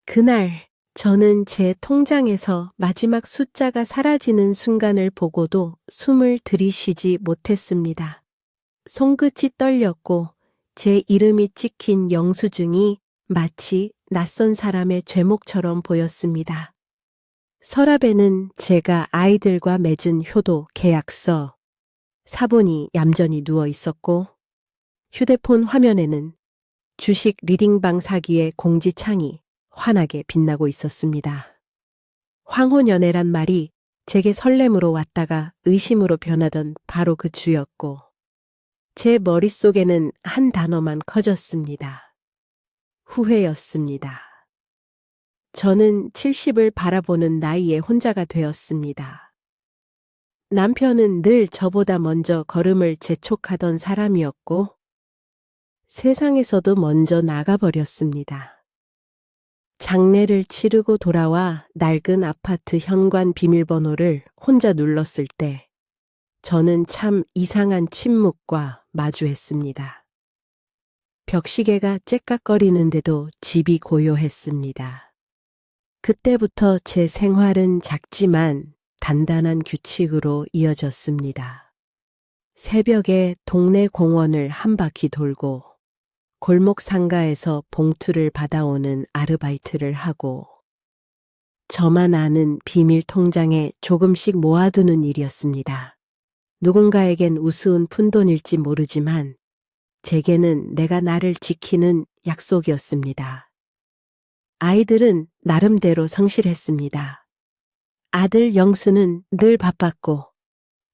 그날 저는 제 통장에서 마지막 숫자가 사라지는 순간을 보고도 숨을 들이쉬지 못했습니다. 손끝이 떨렸고 제 이름이 찍힌 영수증이 마치 낯선 사람의 죄목처럼 보였습니다. 서랍에는 제가 아이들과 맺은 효도, 계약서, 사본이 얌전히 누워 있었고 휴대폰 화면에는 주식 리딩방 사기의 공지창이 환하게 빛나고 있었습니다. 황혼연애란 말이 제게 설렘으로 왔다가 의심으로 변하던 바로 그 주였고 제 머릿속에는 한 단어만 커졌습니다. 후회였습니다. 저는 70을 바라보는 나이에 혼자가 되었습니다. 남편은 늘 저보다 먼저 걸음을 재촉하던 사람이었고 세상에서도 먼저 나가버렸습니다. 장례를 치르고 돌아와 낡은 아파트 현관 비밀번호를 혼자 눌렀을 때 저는 참 이상한 침묵과 마주했습니다. 벽시계가 째깍거리는데도 집이 고요했습니다. 그때부터 제 생활은 작지만 단단한 규칙으로 이어졌습니다. 새벽에 동네 공원을 한 바퀴 돌고 골목 상가에서 봉투를 받아오는 아르바이트를 하고 저만 아는 비밀 통장에 조금씩 모아두는 일이었습니다. 누군가에겐 우스운 푼돈일지 모르지만 제게는 내가 나를 지키는 약속이었습니다. 아이들은 나름대로 성실했습니다. 아들 영수는 늘 바빴고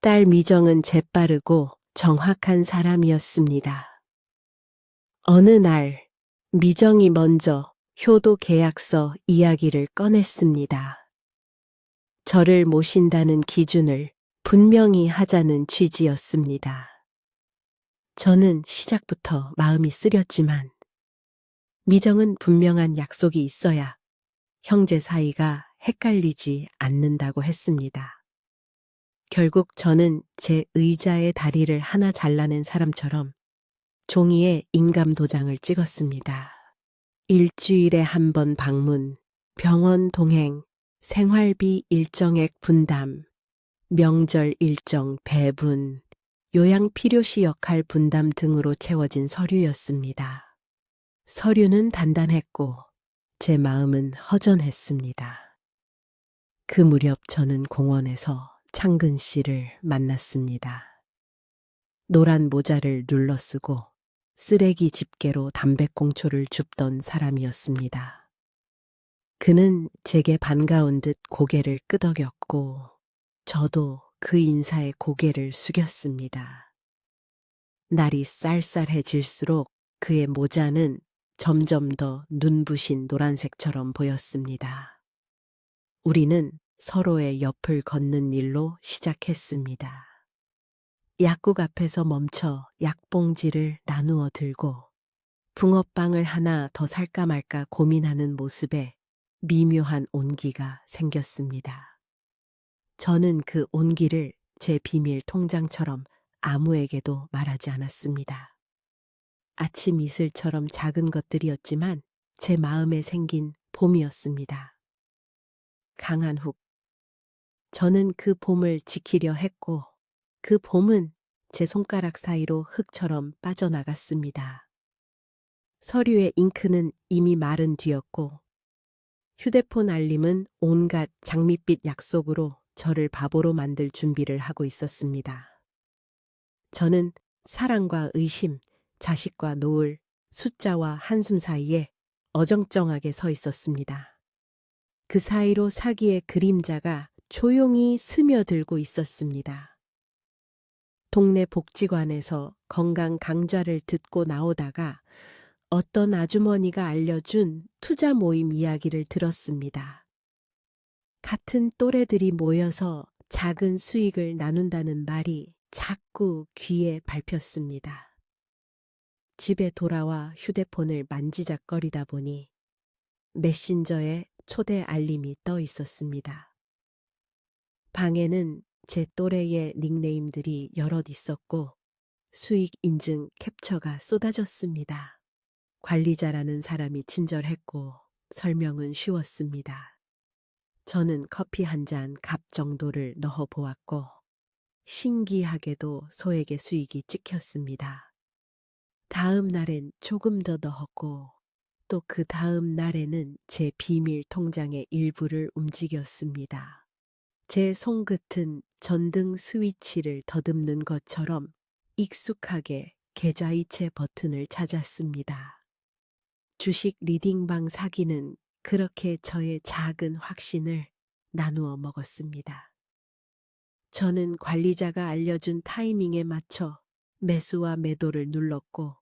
딸 미정은 재빠르고 정확한 사람이었습니다. 어느 날 미정이 먼저 효도 계약서 이야기를 꺼냈습니다. 저를 모신다는 기준을 분명히 하자는 취지였습니다. 저는 시작부터 마음이 쓰렸지만 미정은 분명한 약속이 있어야 형제 사이가 헷갈리지 않는다고 했습니다. 결국 저는 제 의자의 다리를 하나 잘라낸 사람처럼 종이에 인감 도장을 찍었습니다. 일주일에 한 번 방문, 병원 동행, 생활비 일정액 분담, 명절 일정 배분, 요양 필요시 역할 분담 등으로 채워진 서류였습니다. 서류는 단단했고 제 마음은 허전했습니다. 그 무렵 저는 공원에서 창근 씨를 만났습니다. 노란 모자를 눌러쓰고 쓰레기 집게로 담배꽁초를 줍던 사람이었습니다. 그는 제게 반가운 듯 고개를 끄덕였고 저도 그 인사에 고개를 숙였습니다. 날이 쌀쌀해질수록 그의 모자는 점점 더 눈부신 노란색처럼 보였습니다. 우리는 서로의 옆을 걷는 일로 시작했습니다. 약국 앞에서 멈춰 약봉지를 나누어 들고 붕어빵을 하나 더 살까 말까 고민하는 모습에 미묘한 온기가 생겼습니다. 저는 그 온기를 제 비밀 통장처럼 아무에게도 말하지 않았습니다. 아침 이슬처럼 작은 것들이었지만 제 마음에 생긴 봄이었습니다. 강한훅. 저는 그 봄을 지키려 했고 그 봄은 제 손가락 사이로 흙처럼 빠져나갔습니다. 서류의 잉크는 이미 마른 뒤였고 휴대폰 알림은 온갖 장밋빛 약속으로 저를 바보로 만들 준비를 하고 있었습니다. 저는 사랑과 의심, 자식과 노을, 숫자와 한숨 사이에 어정쩡하게 서 있었습니다. 그 사이로 사기의 그림자가 조용히 스며들고 있었습니다. 동네 복지관에서 건강 강좌를 듣고 나오다가 어떤 아주머니가 알려준 투자 모임 이야기를 들었습니다. 같은 또래들이 모여서 작은 수익을 나눈다는 말이 자꾸 귀에 밟혔습니다. 집에 돌아와 휴대폰을 만지작거리다 보니 메신저에 초대 알림이 떠 있었습니다. 방에는 제 또래의 닉네임들이 여럿 있었고 수익 인증 캡처가 쏟아졌습니다. 관리자라는 사람이 친절했고 설명은 쉬웠습니다. 저는 커피 한 잔 값 정도를 넣어 보았고, 신기하게도 소액의 수익이 찍혔습니다. 다음 날엔 조금 더 넣었고, 또 그 다음 날에는 제 비밀 통장의 일부를 움직였습니다. 제 손끝은 전등 스위치를 더듬는 것처럼 익숙하게 계좌이체 버튼을 찾았습니다. 주식 리딩방 사기는 그렇게 저의 작은 확신을 나누어 먹었습니다. 저는 관리자가 알려준 타이밍에 맞춰 매수와 매도를 눌렀고,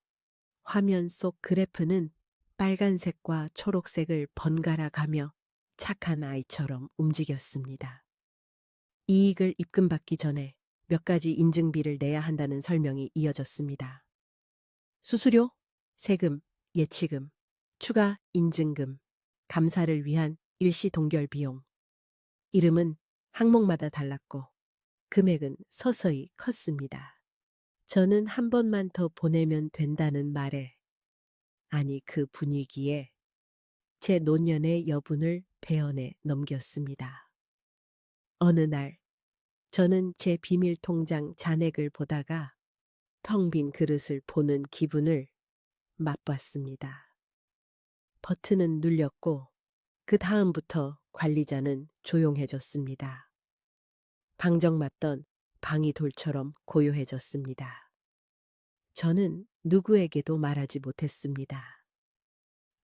화면 속 그래프는 빨간색과 초록색을 번갈아 가며 착한 아이처럼 움직였습니다. 이익을 입금받기 전에 몇 가지 인증비를 내야 한다는 설명이 이어졌습니다. 수수료, 세금, 예치금, 추가 인증금, 감사를 위한 일시 동결 비용. 이름은 항목마다 달랐고 금액은 서서히 컸습니다. 저는 한 번만 더 보내면 된다는 말에, 아니 그 분위기에 제 노년의 여분을 배연해 넘겼습니다. 어느 날 저는 제 비밀 통장 잔액을 보다가 텅 빈 그릇을 보는 기분을 맛봤습니다. 버튼은 눌렸고 그 다음부터 관리자는 조용해졌습니다. 방정맞던 방이 돌처럼 고요해졌습니다. 저는 누구에게도 말하지 못했습니다.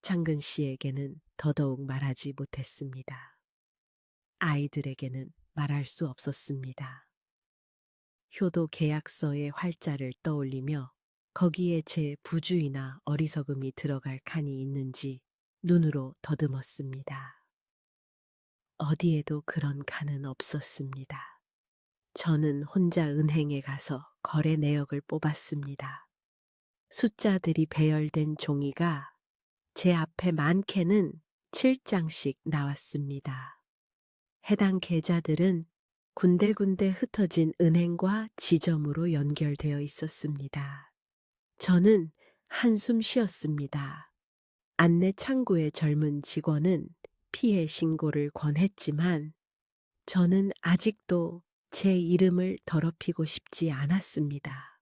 창근 씨에게는 더더욱 말하지 못했습니다. 아이들에게는 말할 수 없었습니다. 효도 계약서의 활자를 떠올리며 거기에 제 부주의나 어리석음이 들어갈 칸이 있는지 눈으로 더듬었습니다. 어디에도 그런 칸은 없었습니다. 저는 혼자 은행에 가서 거래 내역을 뽑았습니다. 숫자들이 배열된 종이가 제 앞에 많게는 7장씩 나왔습니다. 해당 계좌들은 군데군데 흩어진 은행과 지점으로 연결되어 있었습니다. 저는 한숨 쉬었습니다. 안내 창구의 젊은 직원은 피해 신고를 권했지만 저는 아직도 제 이름을 더럽히고 싶지 않았습니다.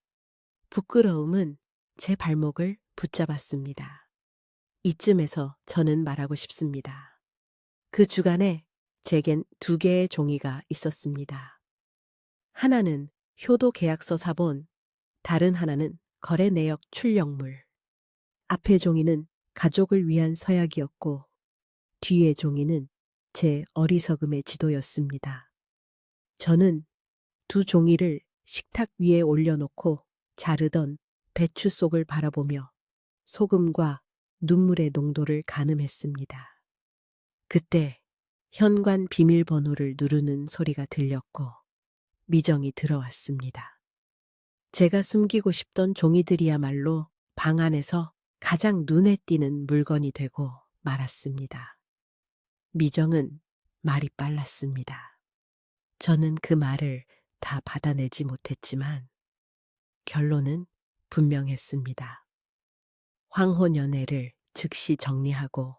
부끄러움은 제 발목을 붙잡았습니다. 이쯤에서 저는 말하고 싶습니다. 그 주간에 제겐 2개의 종이가 있었습니다. 하나는 효도 계약서 사본, 다른 하나는 거래 내역 출력물. 앞의 종이는 가족을 위한 서약이었고 뒤의 종이는 제 어리석음의 지도였습니다. 저는 2 종이를 식탁 위에 올려놓고 자르던 배추 속을 바라보며 소금과 눈물의 농도를 가늠했습니다. 그때 현관 비밀번호를 누르는 소리가 들렸고 미정이 들어왔습니다. 제가 숨기고 싶던 종이들이야말로 방 안에서 가장 눈에 띄는 물건이 되고 말았습니다. 미정은 말이 빨랐습니다. 저는 그 말을 다 받아내지 못했지만 결론은 분명했습니다. 황혼연애를 즉시 정리하고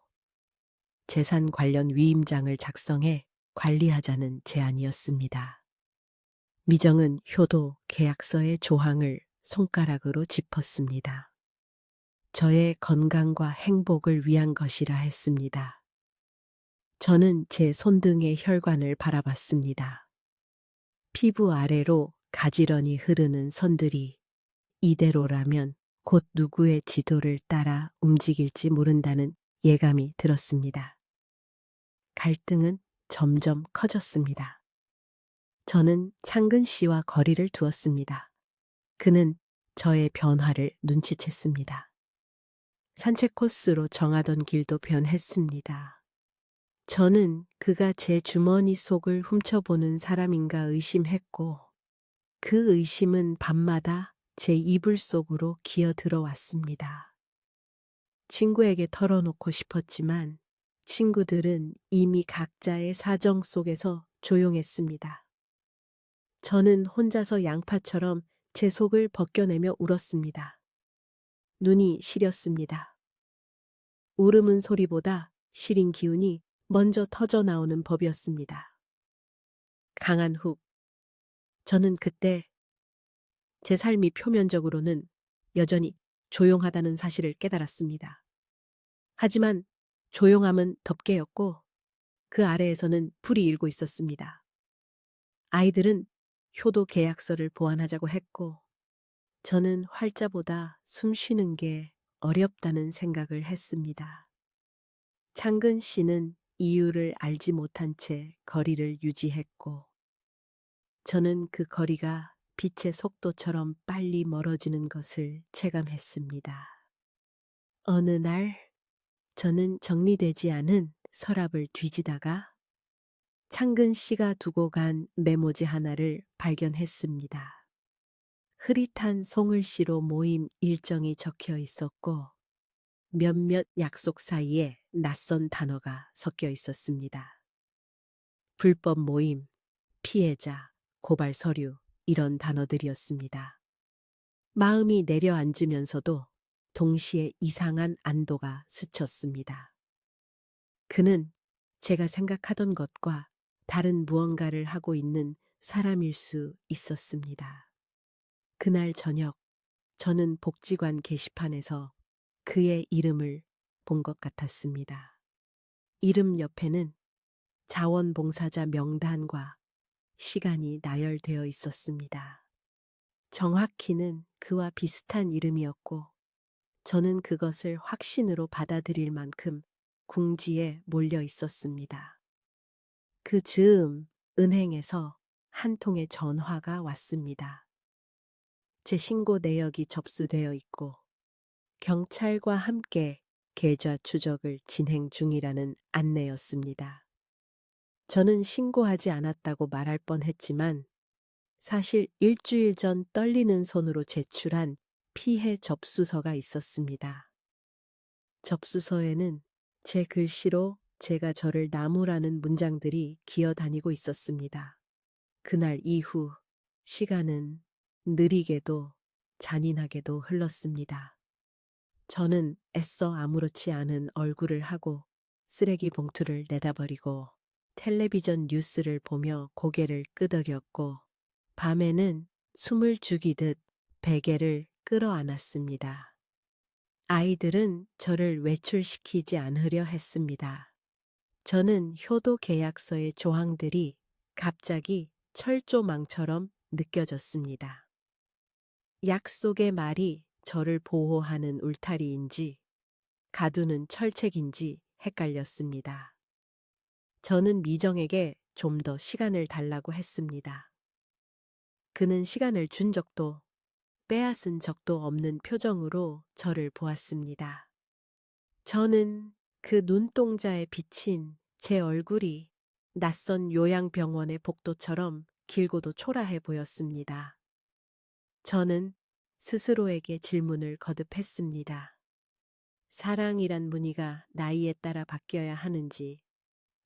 재산 관련 위임장을 작성해 관리하자는 제안이었습니다. 미정은 효도 계약서의 조항을 손가락으로 짚었습니다. 저의 건강과 행복을 위한 것이라 했습니다. 저는 제 손등의 혈관을 바라봤습니다. 피부 아래로 가지런히 흐르는 선들이 이대로라면 곧 누구의 지도를 따라 움직일지 모른다는 예감이 들었습니다. 갈등은 점점 커졌습니다. 저는 창근 씨와 거리를 두었습니다. 그는 저의 변화를 눈치챘습니다. 산책 코스로 정하던 길도 변했습니다. 저는 그가 제 주머니 속을 훔쳐보는 사람인가 의심했고 그 의심은 밤마다 제 이불 속으로 기어 들어왔습니다. 친구에게 털어놓고 싶었지만 친구들은 이미 각자의 사정 속에서 조용했습니다. 저는 혼자서 양파처럼 제 속을 벗겨내며 울었습니다. 눈이 시렸습니다. 울음은 소리보다 시린 기운이 먼저 터져 나오는 법이었습니다. 강한 훅. 저는 그때 제 삶이 표면적으로는 여전히 조용하다는 사실을 깨달았습니다. 하지만 조용함은 덮개였고 그 아래에서는 불이 일고 있었습니다. 아이들은 효도 계약서를 보완하자고 했고 저는 활자보다 숨 쉬는 게 어렵다는 생각을 했습니다. 창근 씨는 이유를 알지 못한 채 거리를 유지했고 저는 그 거리가 빛의 속도처럼 빨리 멀어지는 것을 체감했습니다. 어느 날 저는 정리되지 않은 서랍을 뒤지다가 창근 씨가 두고 간 메모지 하나를 발견했습니다. 흐릿한 송글씨로 모임 일정이 적혀 있었고 몇몇 약속 사이에 낯선 단어가 섞여 있었습니다. 불법 모임, 피해자, 고발 서류 이런 단어들이었습니다. 마음이 내려앉으면서도 동시에 이상한 안도가 스쳤습니다. 그는 제가 생각하던 것과 다른 무언가를 하고 있는 사람일 수 있었습니다. 그날 저녁 저는 복지관 게시판에서 그의 이름을 본 것 같았습니다. 이름 옆에는 자원봉사자 명단과 시간이 나열되어 있었습니다. 정확히는 그와 비슷한 이름이었고 저는 그것을 확신으로 받아들일 만큼 궁지에 몰려 있었습니다. 그 즈음 은행에서 한 통의 전화가 왔습니다. 제 신고 내역이 접수되어 있고 경찰과 함께 계좌 추적을 진행 중이라는 안내였습니다. 저는 신고하지 않았다고 말할 뻔했지만 사실 일주일 전 떨리는 손으로 제출한 피해 접수서가 있었습니다. 접수서에는 제 글씨로 제가 저를 나무라는 문장들이 기어다니고 있었습니다. 그날 이후 시간은 느리게도 잔인하게도 흘렀습니다. 저는 애써 아무렇지 않은 얼굴을 하고 쓰레기 봉투를 내다버리고 텔레비전 뉴스를 보며 고개를 끄덕였고 밤에는 숨을 죽이듯 베개를 끌어안았습니다. 아이들은 저를 외출시키지 않으려 했습니다. 저는 효도 계약서의 조항들이 갑자기 철조망처럼 느껴졌습니다. 약속의 말이 저를 보호하는 울타리인지 가두는 철책인지 헷갈렸습니다. 저는 미정에게 좀 더 시간을 달라고 했습니다. 그는 시간을 준 적도 빼앗은 적도 없는 표정으로 저를 보았습니다. 저는 그 눈동자에 비친 제 얼굴이 낯선 요양병원의 복도처럼 길고도 초라해 보였습니다. 저는 스스로에게 질문을 거듭했습니다. 사랑이란 무늬가 나이에 따라 바뀌어야 하는지,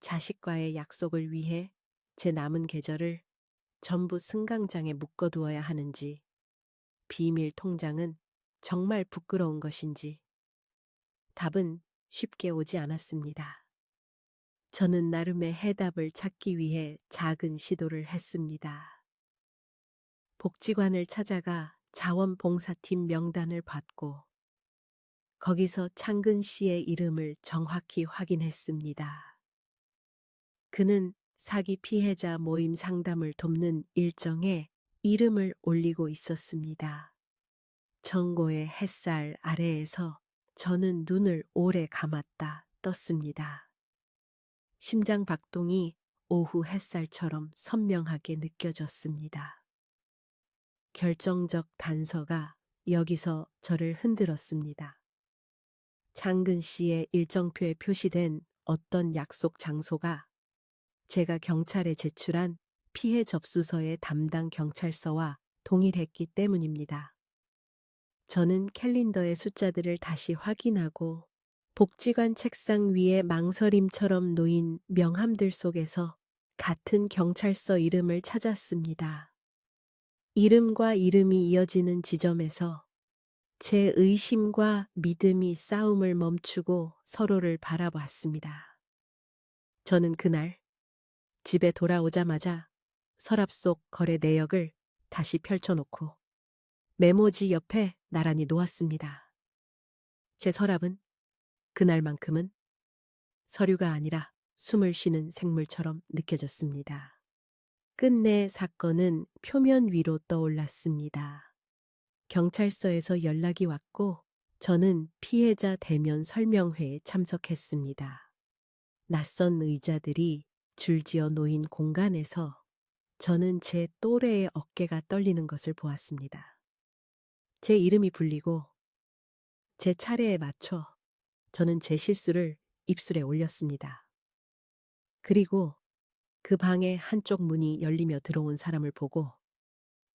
자식과의 약속을 위해 제 남은 계절을 전부 승강장에 묶어두어야 하는지, 비밀 통장은 정말 부끄러운 것인지, 답은 쉽게 오지 않았습니다. 저는 나름의 해답을 찾기 위해 작은 시도를 했습니다. 복지관을 찾아가 자원봉사팀 명단을 받고 거기서 창근 씨의 이름을 정확히 확인했습니다. 그는 사기 피해자 모임 상담을 돕는 일정에 이름을 올리고 있었습니다. 정고의 햇살 아래에서 저는 눈을 오래 감았다 떴습니다. 심장 박동이 오후 햇살처럼 선명하게 느껴졌습니다. 결정적 단서가 여기서 저를 흔들었습니다. 창근 씨의 일정표에 표시된 어떤 약속 장소가 제가 경찰에 제출한 피해 접수서의 담당 경찰서와 동일했기 때문입니다. 저는 캘린더의 숫자들을 다시 확인하고 복지관 책상 위에 망설임처럼 놓인 명함들 속에서 같은 경찰서 이름을 찾았습니다. 이름과 이름이 이어지는 지점에서 제 의심과 믿음이 싸움을 멈추고 서로를 바라보았습니다. 저는 그날 집에 돌아오자마자 서랍 속 거래 내역을 다시 펼쳐놓고 메모지 옆에 나란히 놓았습니다. 제 서랍은 그날만큼은 서류가 아니라 숨을 쉬는 생물처럼 느껴졌습니다. 끝내 사건은 표면 위로 떠올랐습니다. 경찰서에서 연락이 왔고 저는 피해자 대면 설명회에 참석했습니다. 낯선 의자들이 줄지어 놓인 공간에서 저는 제 또래의 어깨가 떨리는 것을 보았습니다. 제 이름이 불리고 제 차례에 맞춰 저는 제 실수를 입술에 올렸습니다. 그리고 그 방의 한쪽 문이 열리며 들어온 사람을 보고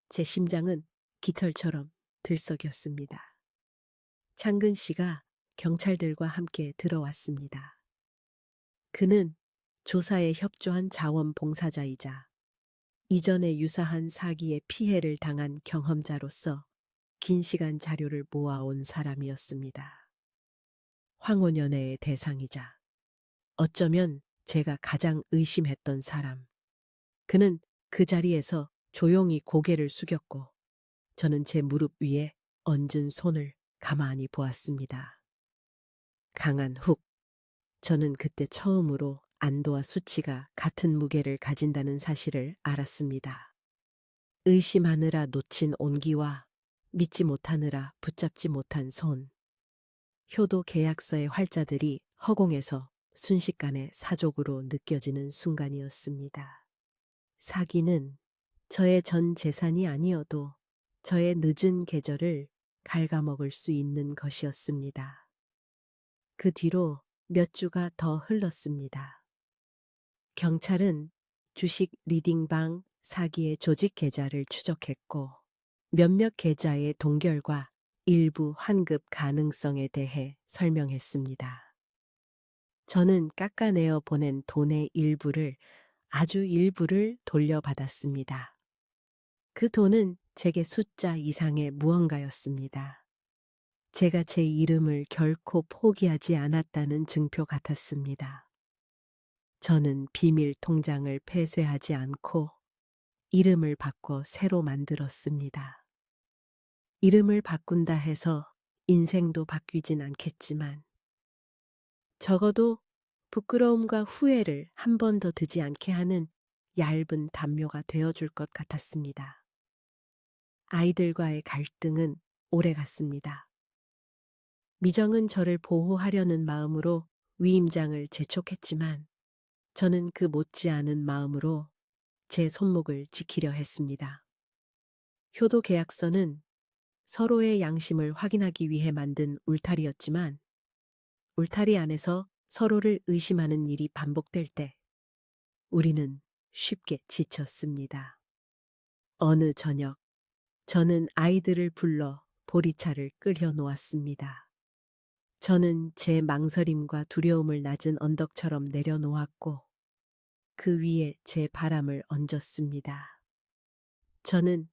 제 심장은 깃털처럼 들썩였습니다. 창근 씨가 경찰들과 함께 들어왔습니다. 그는 조사에 협조한 자원봉사자이자 이전에 유사한 사기의 피해를 당한 경험자로서 긴 시간 자료를 모아온 사람이었습니다. 황혼연애의 대상이자 어쩌면 제가 가장 의심했던 사람. 그는 그 자리에서 조용히 고개를 숙였고 저는 제 무릎 위에 얹은 손을 가만히 보았습니다. 강한 훅. 저는 그때 처음으로 안도와 수치가 같은 무게를 가진다는 사실을 알았습니다. 의심하느라 놓친 온기와 믿지 못하느라 붙잡지 못한 손. 효도 계약서의 활자들이 허공에서 순식간에 사족으로 느껴지는 순간이었습니다. 사기는 저의 전 재산이 아니어도 저의 늦은 계절을 갉아먹을 수 있는 것이었습니다. 그 뒤로 몇 주가 더 흘렀습니다. 경찰은 주식 리딩방 사기의 조직 계좌를 추적했고 몇몇 계좌의 동결과 일부 환급 가능성에 대해 설명했습니다. 저는 깎아내어 보낸 돈의 아주 일부를 돌려받았습니다. 그 돈은 제게 숫자 이상의 무언가였습니다. 제가 제 이름을 결코 포기하지 않았다는 증표 같았습니다. 저는 비밀 통장을 폐쇄하지 않고 이름을 바꿔 새로 만들었습니다. 이름을 바꾼다 해서 인생도 바뀌진 않겠지만 적어도 부끄러움과 후회를 한 번 더 드지 않게 하는 얇은 담요가 되어줄 것 같았습니다. 아이들과의 갈등은 오래갔습니다. 미정은 저를 보호하려는 마음으로 위임장을 재촉했지만 저는 그 못지않은 마음으로 제 손목을 지키려 했습니다. 효도 계약서는 서로의 양심을 확인하기 위해 만든 울타리였지만 울타리 안에서 서로를 의심하는 일이 반복될 때 우리는 쉽게 지쳤습니다. 어느 저녁 저는 아이들을 불러 보리차를 끓여 놓았습니다. 저는 제 망설임과 두려움을 낮은 언덕처럼 내려놓았고 그 위에 제 바람을 얹었습니다. 저는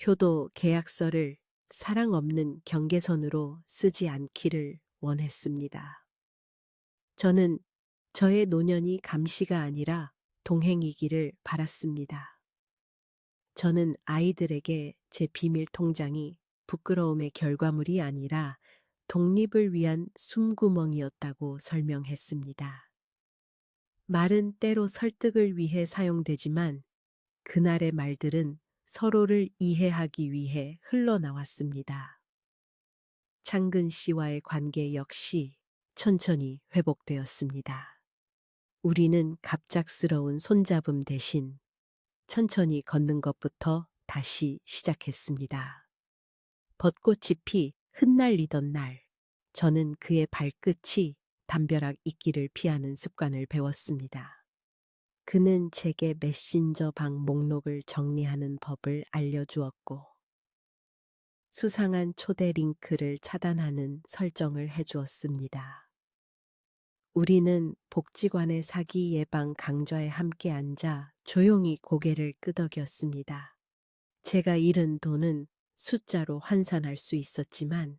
효도 계약서를 사랑 없는 경계선으로 쓰지 않기를 원했습니다. 저는 저의 노년이 감시가 아니라 동행이기를 바랐습니다. 저는 아이들에게 제 비밀 통장이 부끄러움의 결과물이 아니라 독립을 위한 숨구멍이었다고 설명했습니다. 말은 때로 설득을 위해 사용되지만 그날의 말들은 서로를 이해하기 위해 흘러나왔습니다. 창근 씨와의 관계 역시 천천히 회복되었습니다. 우리는 갑작스러운 손잡음 대신 천천히 걷는 것부터 다시 시작했습니다. 벚꽃이 피 흩날리던 날, 저는 그의 발끝이 담벼락 이끼를 피하는 습관을 배웠습니다. 그는 제게 메신저 방 목록을 정리하는 법을 알려주었고, 수상한 초대 링크를 차단하는 설정을 해주었습니다. 우리는 복지관의 사기 예방 강좌에 함께 앉아 조용히 고개를 끄덕였습니다. 제가 잃은 돈은 숫자로 환산할 수 있었지만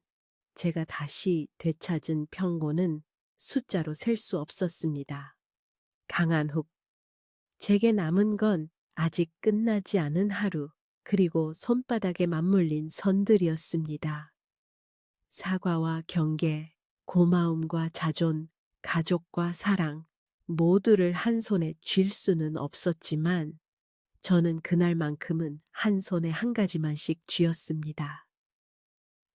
제가 다시 되찾은 평고는 숫자로 셀 수 없었습니다. 강한훅. 제게 남은 건 아직 끝나지 않은 하루, 그리고 손바닥에 맞물린 선들이었습니다. 사과와 경계, 고마움과 자존, 가족과 사랑, 모두를 한 손에 쥘 수는 없었지만 저는 그날만큼은 한 손에 한 가지만씩 쥐었습니다.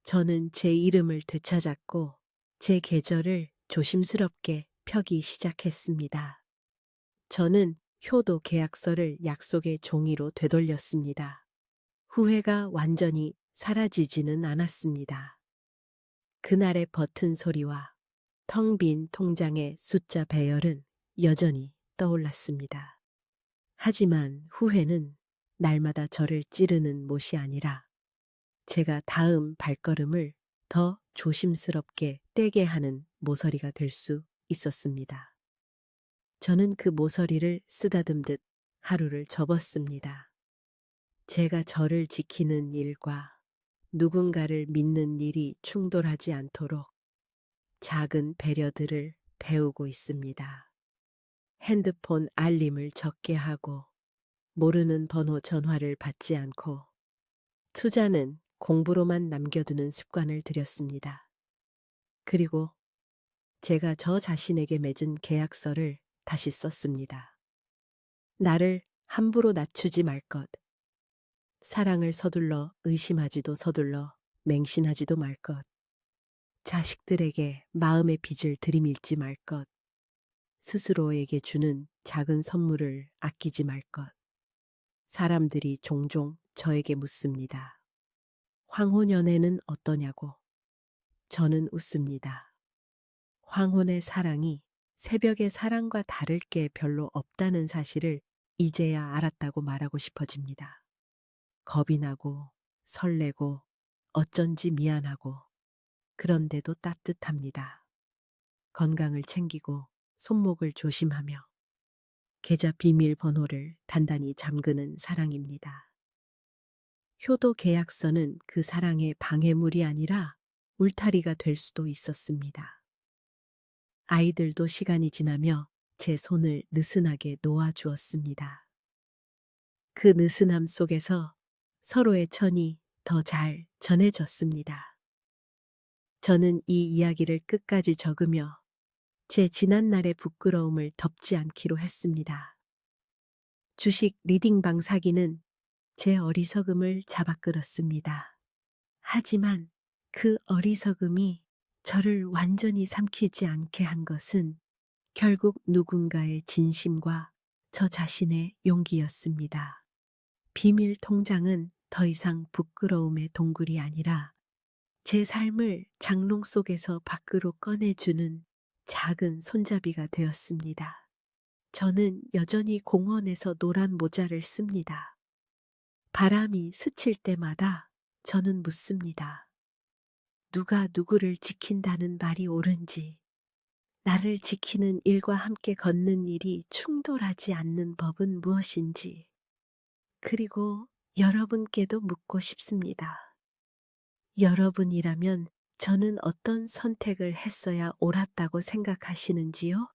저는 제 이름을 되찾았고 제 계절을 조심스럽게 펴기 시작했습니다. 저는 효도 계약서를 약속의 종이로 되돌렸습니다. 후회가 완전히 사라지지는 않았습니다. 그날의 버튼 소리와 텅 빈 통장의 숫자 배열은 여전히 떠올랐습니다. 하지만 후회는 날마다 저를 찌르는 못이 아니라 제가 다음 발걸음을 더 조심스럽게 떼게 하는 모서리가 될 수 있었습니다. 저는 그 모서리를 쓰다듬듯 하루를 접었습니다. 제가 저를 지키는 일과 누군가를 믿는 일이 충돌하지 않도록 작은 배려들을 배우고 있습니다. 핸드폰 알림을 적게 하고 모르는 번호 전화를 받지 않고 투자는 공부로만 남겨두는 습관을 들였습니다. 그리고 제가 저 자신에게 맺은 계약서를 다시 썼습니다. 나를 함부로 낮추지 말 것. 사랑을 서둘러 의심하지도 서둘러 맹신하지도 말 것. 자식들에게 마음의 빚을 들이밀지 말 것. 스스로에게 주는 작은 선물을 아끼지 말 것. 사람들이 종종 저에게 묻습니다. 황혼연애는 어떠냐고. 저는 웃습니다. 황혼의 사랑이 새벽의 사랑과 다를 게 별로 없다는 사실을 이제야 알았다고 말하고 싶어집니다. 겁이 나고 설레고 어쩐지 미안하고 그런데도 따뜻합니다. 건강을 챙기고 손목을 조심하며 계좌 비밀번호를 단단히 잠그는 사랑입니다. 효도 계약서는 그 사랑의 방해물이 아니라 울타리가 될 수도 있었습니다. 아이들도 시간이 지나며 제 손을 느슨하게 놓아주었습니다. 그 느슨함 속에서 서로의 천이 더 잘 전해졌습니다. 저는 이 이야기를 끝까지 적으며 제 지난날의 부끄러움을 덮지 않기로 했습니다. 주식 리딩방 사기는 제 어리석음을 잡아끌었습니다. 하지만 그 어리석음이 저를 완전히 삼키지 않게 한 것은 결국 누군가의 진심과 저 자신의 용기였습니다. 비밀 통장은 더 이상 부끄러움의 동굴이 아니라 제 삶을 장롱 속에서 밖으로 꺼내주는 작은 손잡이가 되었습니다. 저는 여전히 공원에서 노란 모자를 씁니다. 바람이 스칠 때마다 저는 묻습니다. 누가 누구를 지킨다는 말이 옳은지, 나를 지키는 일과 함께 걷는 일이 충돌하지 않는 법은 무엇인지, 그리고 여러분께도 묻고 싶습니다. 여러분이라면 저는 어떤 선택을 했어야 옳았다고 생각하시는지요?